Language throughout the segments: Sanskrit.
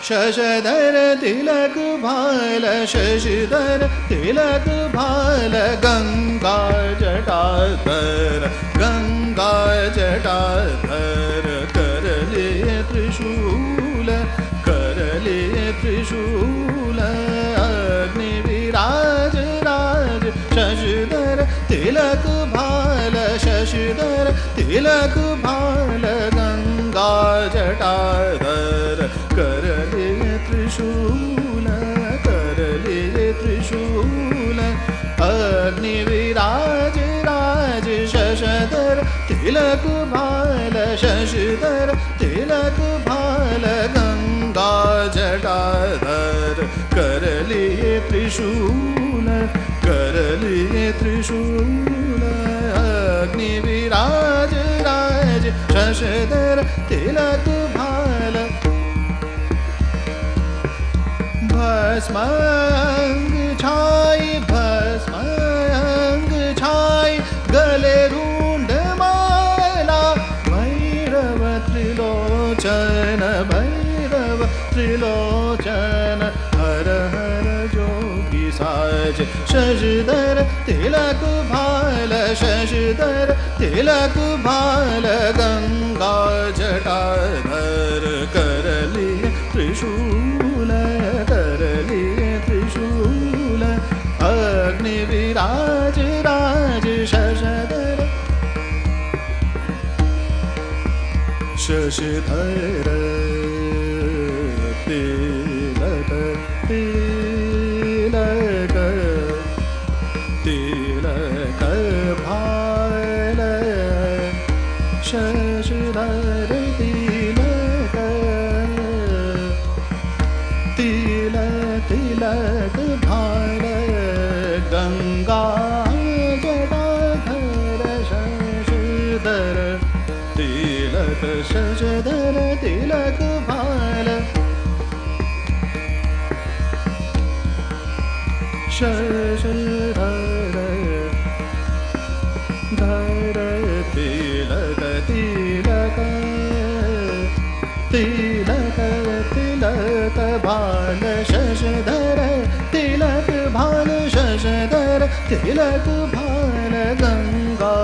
शशधर तिलक भाल शशिधर तिलक भाल गंगा जटाधर गंगा जटाधर करले त्रिशूल अग्नि विराज राज शशिधर तिलक भाल शशिधर तिलक भाल गंगा जटाधर करले त्रिशूल अग्नि विराज राज शशधर तिलक भाल शशिधर तिलक भाल गंगा जटाधर करले त्रिशूल अग्नि विराज राज शशधर तिलक भाल भस्मांग छाई गले रूंड माला भैरव त्रिलोचन हर हर जोगी साज शशिधर तिलक भाल शशिधर तिलक भाल गंगा जटाधर करली त्रिशूल अग्नि विराज राज शशधर तिलक भाल शशिधर तिलक भाल गंगा जटाधर शशिधर तिलक भाल शशिधर धर तिलक भाल शशधर तिलक भाल शशधर तिलक भाल गंगा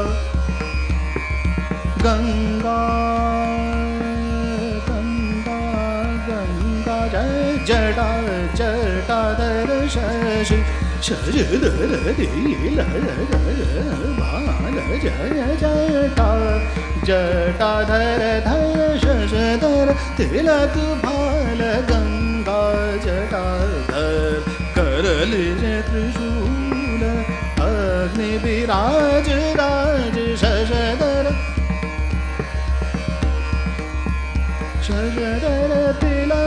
जटाधर शशि शशधर तिलक भाल जय जटा जटाधर धर शशधर तिलक भाल गंगा जटाधर करली त्रिशूल अग्नि विराज राज शशधर शशधर तिलक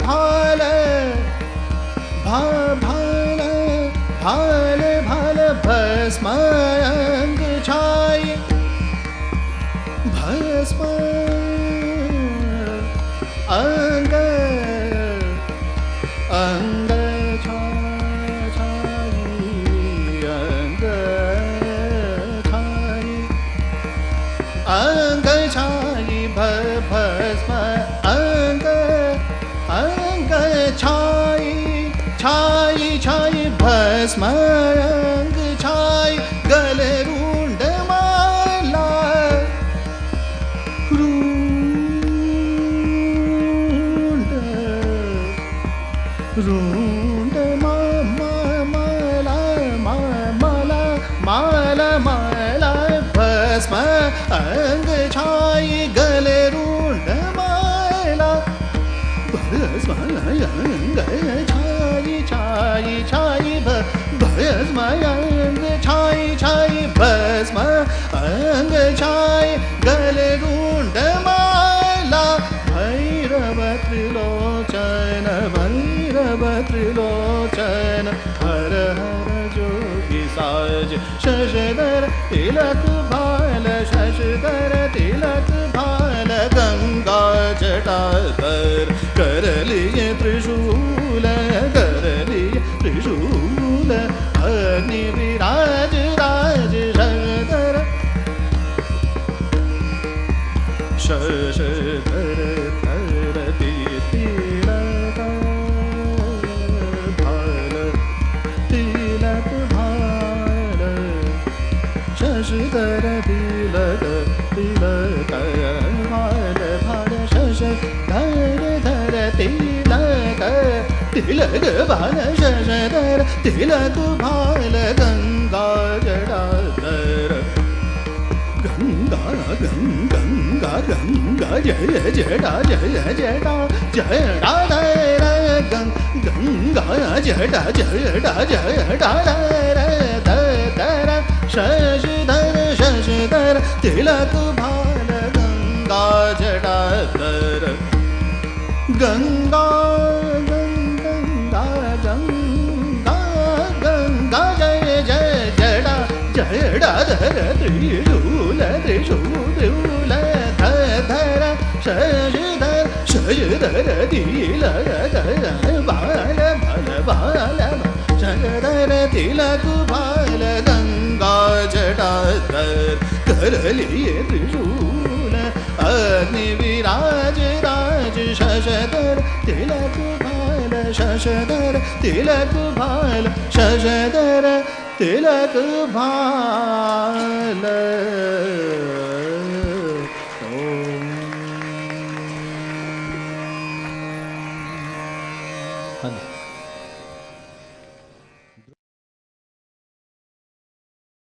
भाल भाल भाल भाल भस्म अंग छाय भस्म अंग अंग छाय अंग छाय अंग छाय भस्म अंग अंग छाय छाय छाय भस्म अंग छाय गले रुंड माला रुंड माला माला माला माला भस्म अंग छाय गले रुंड माला भस्म अंग छाय छाय छाय भस्म अंग छाय छाय भस्म अंग छाय गले रुंड माला भैरव त्रिलोचन भैरव त्रिलोचन हर हर जोगी साज शशधर तिलक भाल शशधर तिलक भाल गंगा जटाधर करलिय त्रिशूल करलिय त्रिशूल अग्नि विराज राज शशधर शशधर धर तिलक भाल तिलक भाल शशधर तिलक तिलक भाल भाल शशधर धर तिलक तिलक भाल शशधर तिलक भाल गंगा जटाधर गंगा गंगा गंगा जय जटा जय जटा जटाधर गंगा जटा जटा जटाधर धर शशधर शशधर तिलक भाल गंगा जटाधर गंगा गंगा गंगा गंगा जय जय जटा जटाधर त्रिशूल त्रिशूल धर शशधर शशधर तिलक भाल भाल भाल शशधर तिलक भाल गंगा जटाधर करलिय त्रिशूल अग्नि विराज राज शशधर तिलक भाल शशधर तिलक भाल शशधर तिलक भाल